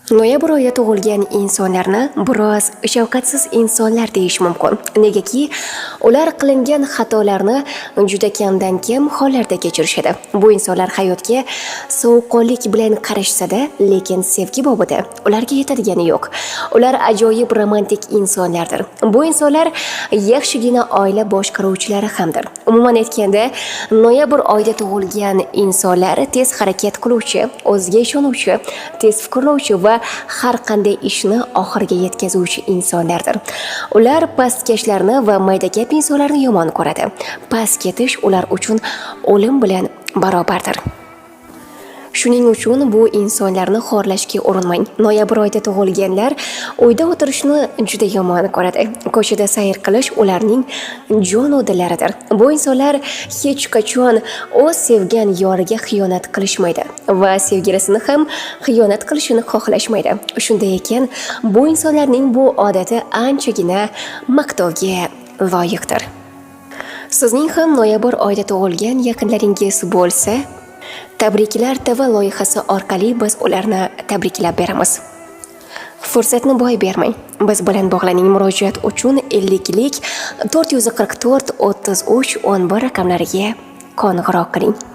Noyabr oyida tug'ilgan insonlarni biroz shafqatsiz insonlar deyish mumkin. Negaki, ular qilingan xatolarni juda kamdan kam hollarda kechirishadi. Bu insonlar hayotga sovuqqonlik bilan qarashsa-da, lekin sevgi bobida ularga yetadigani yo'q. Ular ajoyib romantik insonlardir. Bu insonlar yaxshigina oila boshqaruvchilari hamdir. Umuman aytganda, noyabr oyida tug'ilgan insonlar tez harakat qiluvchi, o'ziga ishonuvchi, tez fikrlovchi va har qanday ishni oxiriga yetkazuvchi insonlardir. Ular pastkashlarni va maydagap insonlarni yomon ko'radi. Past ketish ular uchun o'lim bilan barobardir. Shuning uchun bu insonlarni xorlashga urinmang. Noyabr oyida tug'ilganlar uyda o'tirishni juda yomon ko'radi. Ko'chada sayr qilish ularning jon dillaridir. Bu insonlar hech qachon o'z sevgan yoriga xiyonat qilishmaydi va sevgilisini ham xiyonat qilishini xohlashmaydi. Shunday ekan, bu insonlarning bu odati anchagina maqtovga loyiqdir. Sizning ham noyabr oyida tug'ilgan yaqinlaringiz bo'lsa, Tabriklar TV loyihasi orqali biz ularni tabriklab beramiz. Fursatni boy bermang. Biz bilan bog'laning. Murojaat uchun 50lik 444 33 11 raqamlariga qo'ng'iroq qiling.